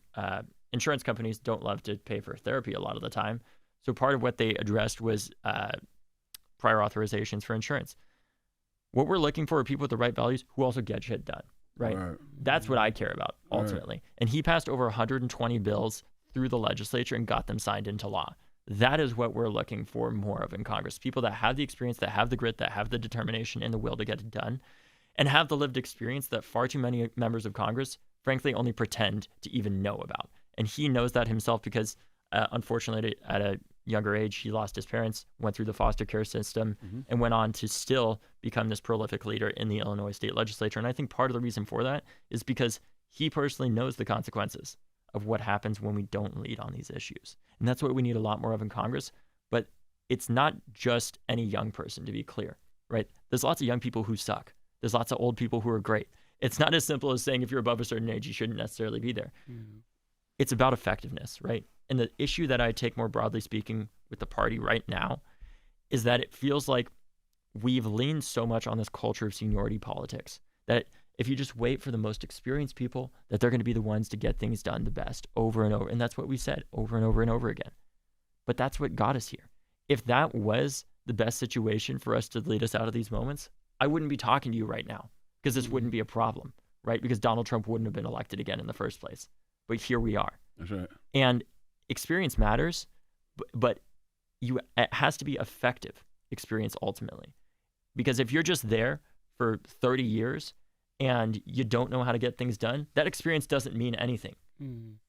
insurance companies don't love to pay for therapy a lot of the time. So part of what they addressed was prior authorizations for insurance. What we're looking for are people with the right values who also get shit done. Right. That's what I care about ultimately. And he passed over 120 bills through the legislature and got them signed into law. That is what we're looking for more of in Congress. People that have the experience, that have the grit, that have the determination and the will to get it done, and have the lived experience that far too many members of Congress, frankly, only pretend to even know about. And he knows that himself because, unfortunately, at a younger age, he lost his parents, went through the foster care system, and went on to still become this prolific leader in the Illinois state legislature. And I think part of the reason for that is because he personally knows the consequences of what happens when we don't lead on these issues. And that's what we need a lot more of in Congress. But it's not just any young person, to be clear, right? There's lots of young people who suck. There's lots of old people who are great. It's not as simple as saying if you're above a certain age, you shouldn't necessarily be there. It's about effectiveness, right? And the issue that I take more broadly speaking with the party right now is that it feels like we've leaned so much on this culture of seniority politics that if you just wait for the most experienced people, that they're going to be the ones to get things done the best over and over. And that's what we said over and over and over again. But that's what got us here. If that was the best situation for us to lead us out of these moments, I wouldn't be talking to you right now because this wouldn't be a problem, right? Because Donald Trump wouldn't have been elected again in the first place. But here we are. That's right. And experience matters, but it has to be effective experience ultimately. Because if you're just there for 30 years and you don't know how to get things done, that experience doesn't mean anything,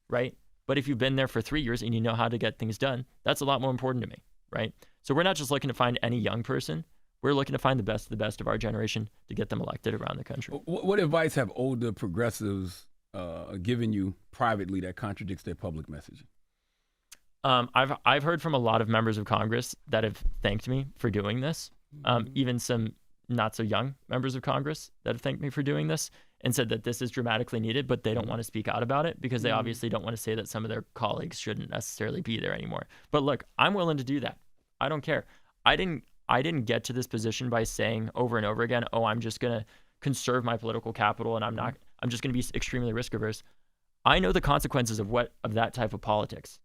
right? But if you've been there for 3 years and you know how to get things done, that's a lot more important to me, right? So we're not just looking to find any young person. We're looking to find the best of our generation to get them elected around the country. What advice have older progressives given you privately that contradicts their public messaging? I've heard from a lot of members of Congress that have thanked me for doing this. Even some not so young members of Congress that have thanked me for doing this and said that this is dramatically needed, but they don't want to speak out about it because they obviously don't want to say that some of their colleagues shouldn't necessarily be there anymore. But look, I'm willing to do that. I don't care. I didn't get to this position by saying over and over again, oh, I'm just going to conserve my political capital and I'm just going to be extremely risk averse. I know the consequences of that type of politics.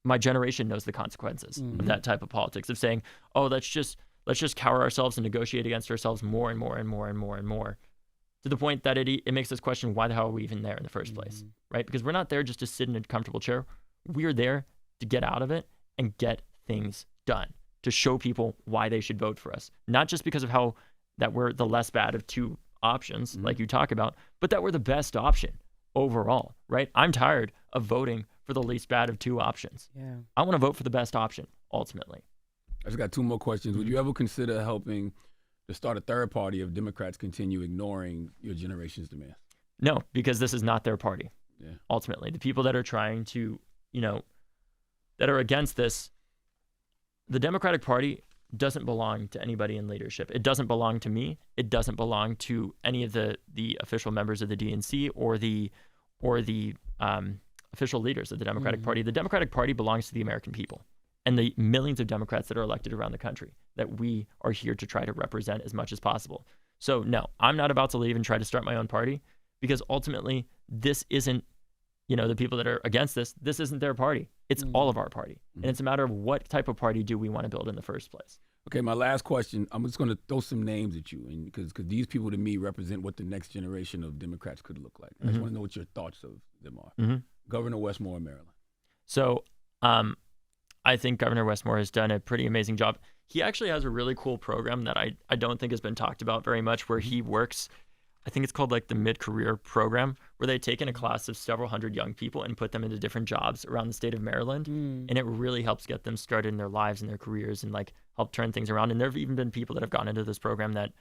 My generation knows the consequences of that type of politics, of saying, oh, let's just cower ourselves and negotiate against ourselves more and more and more and more and more, to the point that it makes us question, why the hell are we even there in the first place, right? Because we're not there just to sit in a comfortable chair. We're there to get out of it and get things done, to show people why they should vote for us. Not just because of how that we're the less bad of two options, like you talk about, but that we're the best option overall, right? I'm tired of voting for the least bad of two options. Yeah. I want to vote for the best option, ultimately. I just got two more questions. Would you ever consider helping to start a third party if Democrats continue ignoring your generation's demands? No, because this is not their party. Yeah. Ultimately, the people that are trying to, that are against this, the Democratic Party doesn't belong to anybody in leadership. It doesn't belong to me. It doesn't belong to any of the official members of the DNC or the official leaders of the Democratic Party. The Democratic Party belongs to the American people and the millions of Democrats that are elected around the country that we are here to try to represent as much as possible. So no, I'm not about to leave and try to start my own party, because ultimately this isn't, the people that are against this isn't their party. It's all of our party. And it's a matter of what type of party do we want to build in the first place. Okay, my last question, I'm just going to throw some names at you, and because these people to me represent what the next generation of Democrats could look like. I just want to know what your thoughts of them are. Governor Westmore of Maryland. So I think Governor Westmore has done a pretty amazing job. He actually has a really cool program that I don't think has been talked about very much, where he works, I think it's called like the mid-career program, where they take in a class of several hundred young people and put them into different jobs around the state of Maryland. And it really helps get them started in their lives and their careers and like help turn things around. And there have even been people that have gone into this program that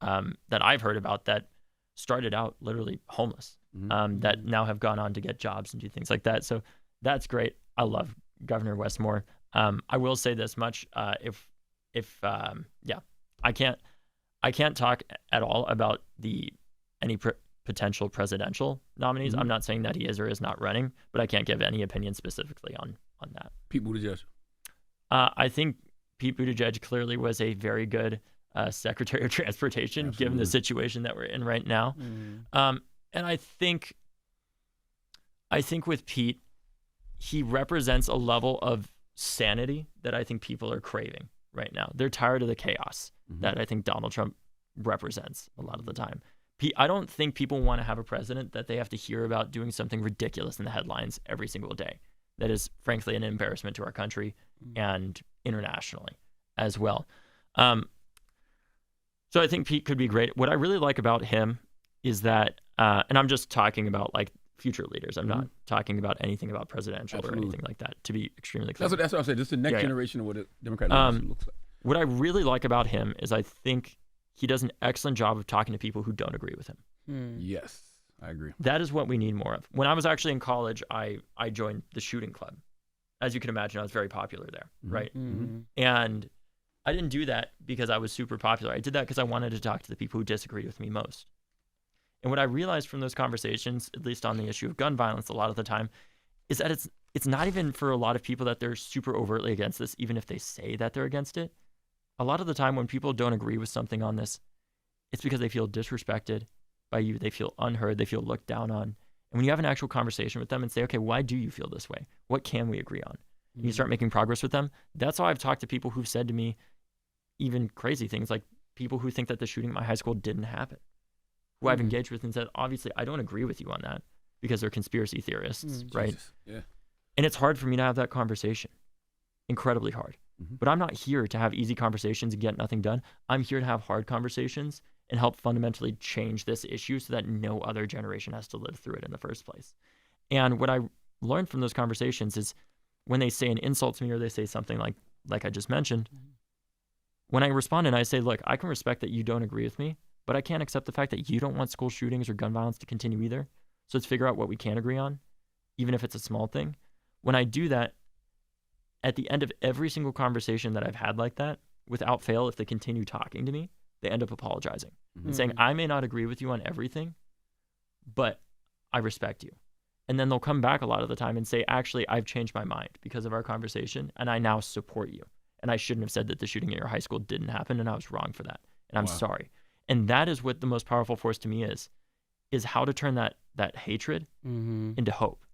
I've heard about that started out literally homeless, that now have gone on to get jobs and do things like that. So that's great. I love Governor Westmore. I will say this much: I can't talk at all about any potential presidential nominees. I'm not saying that he is or is not running, but I can't give any opinion specifically on that. Pete Buttigieg. I think Pete Buttigieg clearly was a very good Secretary of Transportation, given the situation that we're in right now. And I think with Pete, he represents a level of sanity that I think people are craving right now. They're tired of the chaos that I think Donald Trump represents a lot of the time. I don't think people want to have a president that they have to hear about doing something ridiculous in the headlines every single day. That is, frankly, an embarrassment to our country and internationally as well. So I think Pete could be great. What I really like about him is that, and I'm just talking about like future leaders. I'm not talking about anything about presidential or anything like that, to be extremely clear. That's what I'm saying. This is the next generation of what a Democrat leadership looks like. What I really like about him is I think he does an excellent job of talking to people who don't agree with him. Yes, I agree. That is what we need more of. When I was actually in college, I joined the shooting club. As you can imagine, I was very popular there, right? And I didn't do that because I was super popular. I did that because I wanted to talk to the people who disagreed with me most. And what I realized from those conversations, at least on the issue of gun violence a lot of the time, is that it's not even for a lot of people that they're super overtly against this, even if they say that they're against it. A lot of the time when people don't agree with something on this, it's because they feel disrespected by you. They feel unheard. They feel looked down on. And when you have an actual conversation with them and say, okay, why do you feel this way? What can we agree on? And you start making progress with them. That's how I've talked to people who've said to me even crazy things, like people who think that the shooting at my high school didn't happen, who I've engaged with and said, obviously, I don't agree with you on that because they're conspiracy theorists, right? Yeah. And it's hard for me to have that conversation. Incredibly hard. But I'm not here to have easy conversations and get nothing done. I'm here to have hard conversations and help fundamentally change this issue so that no other generation has to live through it in the first place. And what I learned from those conversations is when they say an insult to me or they say something like I just mentioned, when I respond and I say, look, I can respect that you don't agree with me, but I can't accept the fact that you don't want school shootings or gun violence to continue either. So let's figure out what we can agree on, even if it's a small thing. When I do that, at the end of every single conversation that I've had like that, without fail, if they continue talking to me, they end up apologizing and saying, I may not agree with you on everything, but I respect you. And then they'll come back a lot of the time and say, actually, I've changed my mind because of our conversation, and I now support you. And I shouldn't have said that the shooting at your high school didn't happen, and I was wrong for that. And I'm sorry. And that is what the most powerful force to me is how to turn that hatred into hope.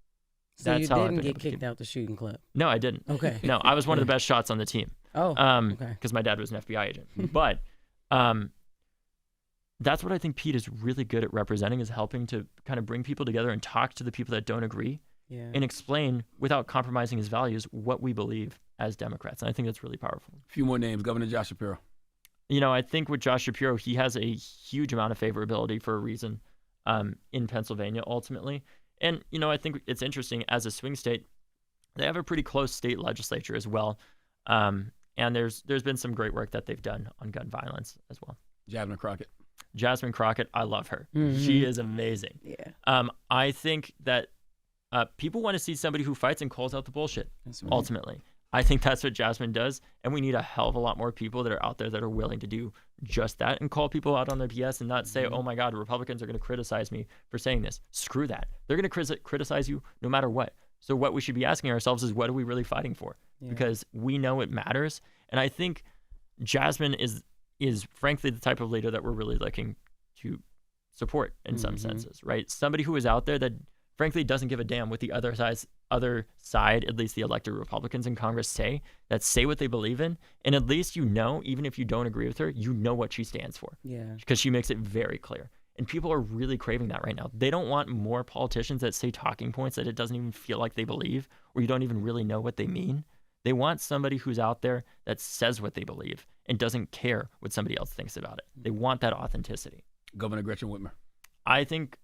So that's you didn't get kicked out the shooting club? No, I didn't. Okay. No, I was one of the best shots on the team. Oh, okay. Because my dad was an FBI agent. But that's what I think Pete is really good at representing, is helping to kind of bring people together and talk to the people that don't agree and explain, without compromising his values, what we believe as Democrats. And I think that's really powerful. A few more names. Governor Josh Shapiro. You know, I think with Josh Shapiro, he has a huge amount of favorability for a reason in Pennsylvania, ultimately. And, you know, I think it's interesting, as a swing state, they have a pretty close state legislature as well. And there's been some great work that they've done on gun violence as well. Jasmine Crockett, I love her. She is amazing. Yeah. I think that people want to see somebody who fights and calls out the bullshit, ultimately. I think that's what Jasmine does, and we need a hell of a lot more people that are out there that are willing to do just that and call people out on their BS and not say, oh my God, Republicans are going to criticize me for saying this. Screw that. They're going to criticize you no matter what. So what we should be asking ourselves is, what are we really fighting for? Because we know it matters. And I think Jasmine is frankly the type of leader that we're really looking to support in some senses, right? Somebody who is out there that frankly doesn't give a damn what the other side, at least the elected Republicans in Congress, say what they believe in. And at least, you know, even if you don't agree with her, you know what she stands for. Yeah. Because she makes it very clear. And people are really craving that right now. They don't want more politicians that say talking points that it doesn't even feel like they believe, or you don't even really know what they mean. They want somebody who's out there that says what they believe and doesn't care what somebody else thinks about it. They want that authenticity. Governor Gretchen Whitmer. I think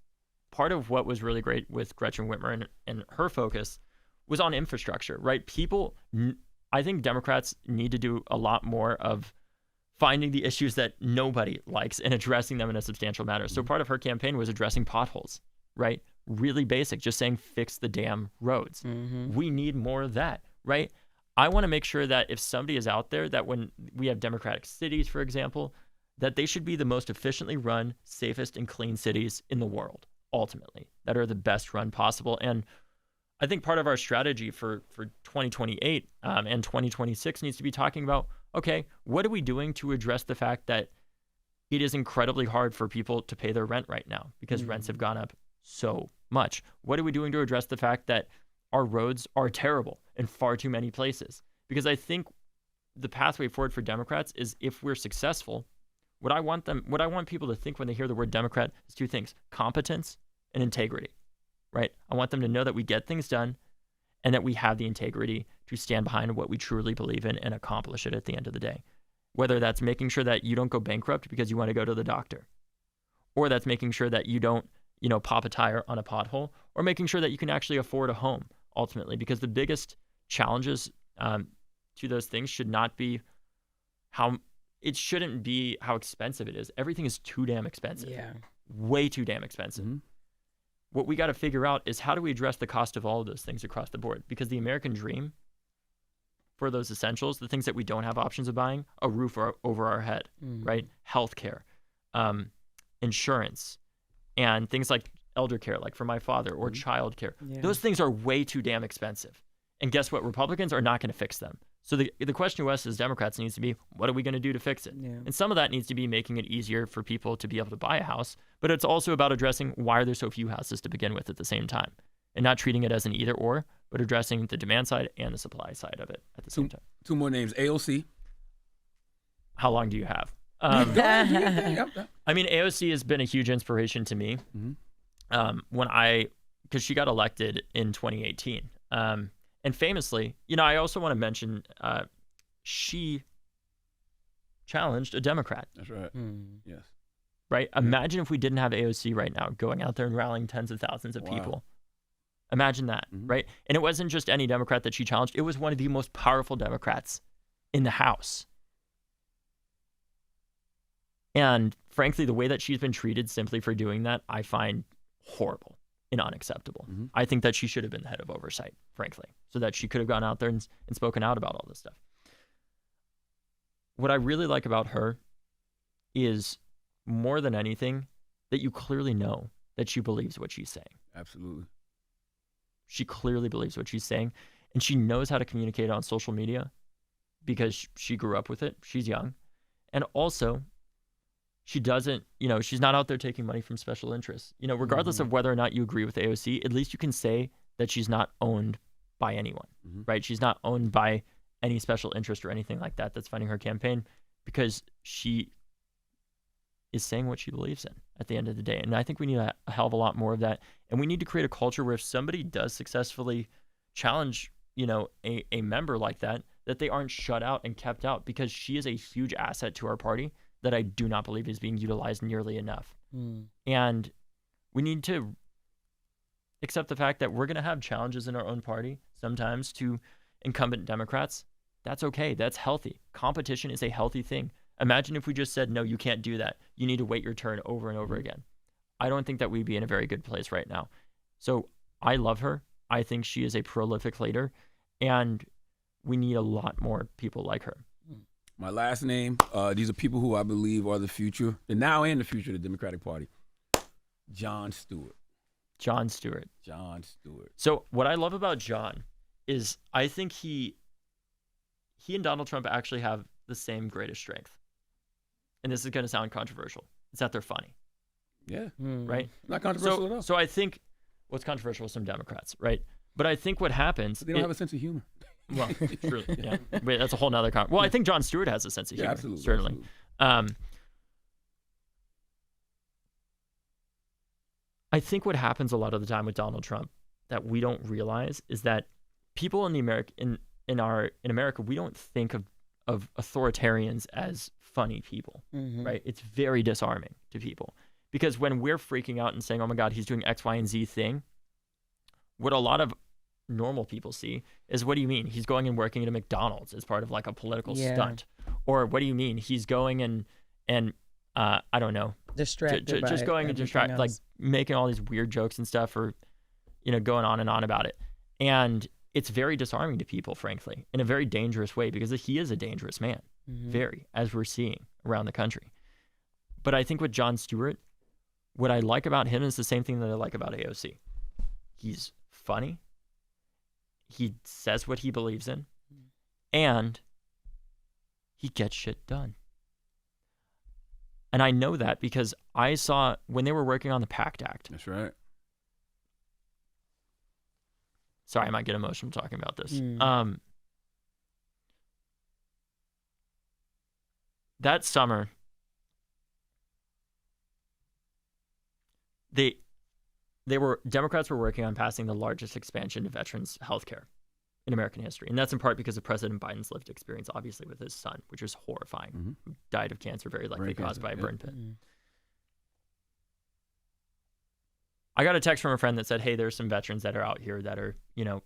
part of what was really great with Gretchen Whitmer and her focus was on infrastructure, right? I think Democrats need to do a lot more of finding the issues that nobody likes and addressing them in a substantial manner. So part of her campaign was addressing potholes, right? Really basic, just saying fix the damn roads. We need more of that, right? I want to make sure that if somebody is out there, that when we have Democratic cities, for example, that they should be the most efficiently run, safest, and clean cities in the world, ultimately, that are the best run possible. And I think part of our strategy for 2028 and 2026 needs to be talking about, okay, what are we doing to address the fact that it is incredibly hard for people to pay their rent right now because rents have gone up so much? What are we doing to address the fact that our roads are terrible in far too many places? Because I think the pathway forward for Democrats is, if we're successful, what I want people to think when they hear the word Democrat is two things: competence and integrity, right? I want them to know that we get things done and that we have the integrity to stand behind what we truly believe in and accomplish it at the end of the day. Whether that's making sure that you don't go bankrupt because you want to go to the doctor, or that's making sure that you don't, pop a tire on a pothole, or making sure that you can actually afford a home, ultimately, because the biggest challenges to those things shouldn't be how expensive it is. Everything is too damn expensive. Yeah. Way too damn expensive. What we got to figure out is, how do we address the cost of all of those things across the board? Because the American dream, for those essentials, the things that we don't have options of buying, a roof over our head, right? Healthcare, insurance, and things like elder care, like for my father, or child care. Yeah. Those things are way too damn expensive. And guess what? Republicans are not going to fix them. So the question to us as Democrats needs to be, what are we going to do to fix it? Yeah. And some of that needs to be making it easier for people to be able to buy a house, but it's also about addressing why are there so few houses to begin with at the same time, and not treating it as an either or, but addressing the demand side and the supply side of it at the same time. Two more names. AOC. How long do you have? I mean, AOC has been a huge inspiration to me because she got elected in 2018. And famously, I also want to mention she challenged a Democrat. That's right. Yes. Right? Imagine if we didn't have AOC right now going out there and rallying tens of thousands of people. Imagine that, right? And it wasn't just any Democrat that she challenged. It was one of the most powerful Democrats in the House. And frankly, the way that she's been treated simply for doing that, I find horrible and unacceptable. I think that she should have been the head of oversight, frankly, so that she could have gone out there and spoken out about all this stuff. What I really like about her is, more than anything, that you clearly know that she believes what she's saying. Absolutely. She clearly believes what she's saying, and she knows how to communicate on social media because she grew up with it. She's young. And also, she doesn't, she's not out there taking money from special interests. Regardless of whether or not you agree with AOC, at least you can say that she's not owned by anyone, right? She's not owned by any special interest or anything like that that's funding her campaign, because she is saying what she believes in at the end of the day. And I think we need a hell of a lot more of that. And we need to create a culture where if somebody does successfully challenge, a member like that they aren't shut out and kept out, because she is a huge asset to our party that I do not believe is being utilized nearly enough. And we need to accept the fact that we're going to have challenges in our own party sometimes to incumbent Democrats. That's okay. That's healthy. Competition is a healthy thing. Imagine if we just said, no, you can't do that. You need to wait your turn over and over again. I don't think that we'd be in a very good place right now. So I love her. I think she is a prolific leader, and we need a lot more people like her. My last name, these are people who I believe are the future, the now and the future of the Democratic Party. Jon Stewart. Jon Stewart. Jon Stewart. So what I love about Jon is I think he and Donald Trump actually have the same greatest strength. And this is going to sound controversial. It's that they're funny. Yeah. Right? Not controversial at all. So I think what's controversial with some Democrats, right? But I think what happens... They don't have a sense of humor. Well, truly, yeah. Wait, that's a whole nother Well, I think Jon Stewart has a sense of humor, absolutely, certainly. Absolutely. I think what happens a lot of the time with Donald Trump that we don't realize is that people in America, we don't think of authoritarians as funny people, right? It's very disarming to people, because when we're freaking out and saying, oh my God, he's doing X, Y, and Z thing, what a lot of normal people see is, what do you mean? He's going and working at a McDonald's as part of like a political stunt. Or what do you mean? He's going and I don't know. Distracted just going and distract, like making all these weird jokes and stuff, or, going on and on about it. And it's very disarming to people, frankly, in a very dangerous way, because he is a dangerous man, very, as we're seeing around the country. But I think with Jon Stewart, what I like about him is the same thing that I like about AOC. He's funny. He says what he believes in, and he gets shit done. And I know that because I saw when they were working on the PACT Act. That's right. Sorry, I might get emotional talking about this. That summer, Democrats were working on passing the largest expansion of veterans' health care in American history. And that's in part because of President Biden's lived experience, obviously, with his son, which is horrifying, who died of cancer, very likely caused by a burn pit. I got a text from a friend that said, hey, there's some veterans that are out here that are,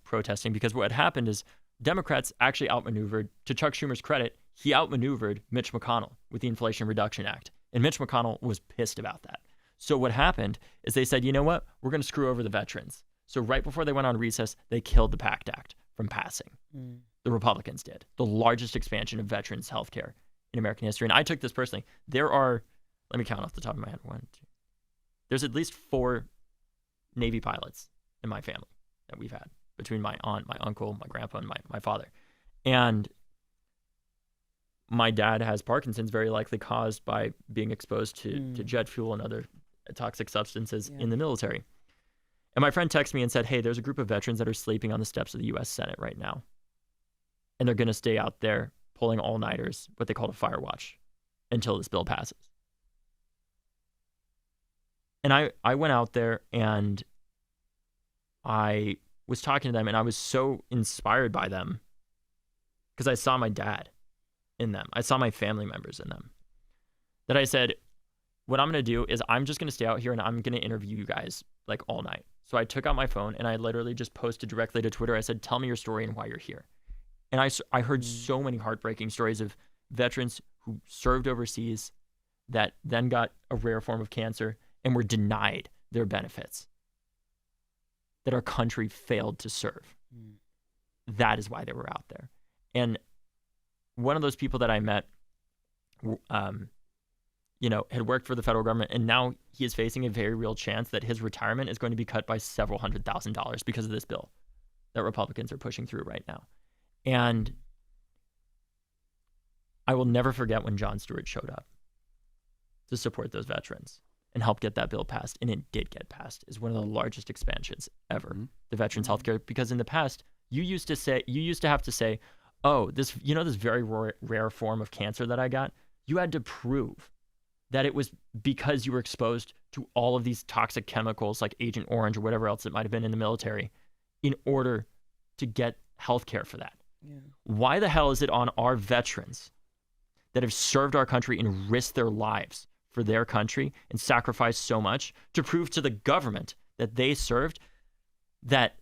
protesting, because what had happened is Democrats actually outmaneuvered, to Chuck Schumer's credit, he outmaneuvered Mitch McConnell with the Inflation Reduction Act. And Mitch McConnell was pissed about that. So what happened is they said, you know what? We're going to screw over the veterans. So right before they went on recess, they killed the PACT Act from passing. The Republicans did. The largest expansion of veterans' health care in American history. And I took this personally. There are, let me count off the top of my head. 1, 2. There's at least 4 Navy pilots in my family that we've had, between my aunt, my uncle, my grandpa, and my father. And my dad has Parkinson's, very likely caused by being exposed to jet fuel and other toxic substances in the military. And my friend texted me and said, hey, there's a group of veterans that are sleeping on the steps of the U.S. Senate right now. And they're going to stay out there pulling all-nighters, what they call a fire watch, until this bill passes. And I went out there and I was talking to them, and I was so inspired by them because I saw my dad in them. I saw my family members in them, that I said, what I'm going to do is I'm just going to stay out here and I'm going to interview you guys like all night. So I took out my phone and I literally just posted directly to Twitter. I said, tell me your story and why you're here. And I heard so many heartbreaking stories of veterans who served overseas, that then got a rare form of cancer and were denied their benefits that our country failed to serve. That is why they were out there. And one of those people that I met, had worked for the federal government, and now he is facing a very real chance that his retirement is going to be cut by several $100,000 because of this bill that Republicans are pushing through right now. And I will never forget when Jon Stewart showed up to support those veterans and help get that bill passed. And it did get passed. It's one of the largest expansions ever, the veterans healthcare, because in the past, you used to have to say, oh, this very rare form of cancer that I got, you had to prove that it was because you were exposed to all of these toxic chemicals like Agent Orange or whatever else it might have been in the military in order to get health care for that. Yeah. Why the hell is it on our veterans that have served our country and risked their lives for their country and sacrificed so much to prove to the government that they served that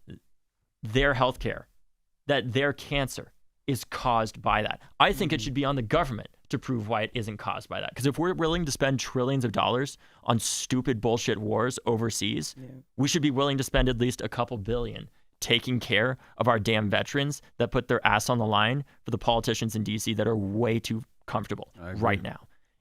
their health care, that their cancer is caused by that? I think it should be on the government to prove why it isn't caused by that. Because if we're willing to spend trillions of dollars on stupid bullshit wars overseas, we should be willing to spend at least a couple billion taking care of our damn veterans that put their ass on the line for the politicians in DC that are way too comfortable right now.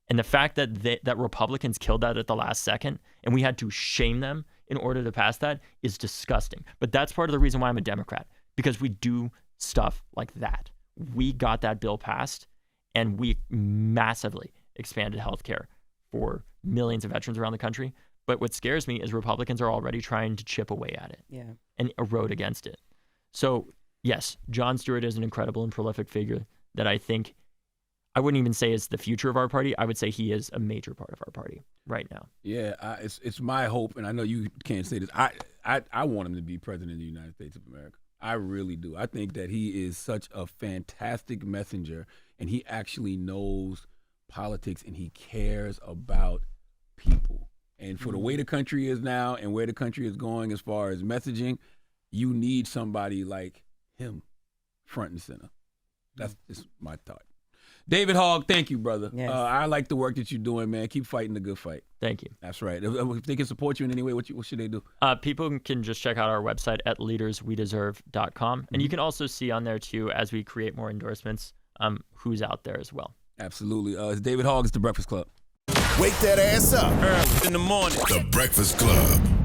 And the fact that Republicans killed that at the last second and we had to shame them in order to pass that is disgusting. But that's part of the reason why I'm a Democrat, because we do stuff like that. We got that bill passed and we massively expanded healthcare for millions of veterans around the country. But what scares me is Republicans are already trying to chip away at it and erode against it. So yes, Jon Stewart is an incredible and prolific figure that I think I wouldn't even say is the future of our party. I would say he is a major part of our party right now. Yeah, it's my hope, and I know you can't say this. I want him to be president of the United States of America. I really do. I think that he is such a fantastic messenger, and he actually knows politics, and he cares about people. And for the way the country is now and where the country is going as far as messaging, you need somebody like him front and center. That's just my thought. David Hogg, thank you, brother. Yes. I like the work that you're doing, man. Keep fighting the good fight. Thank you. That's right. If they can support you in any way, what should they do? People can just check out our website at leaderswedeserve.com. And you can also see on there, too, as we create more endorsements, who's out there as well. Absolutely. It's David Hogg. It's The Breakfast Club. Wake that ass up early in the morning. The Breakfast Club.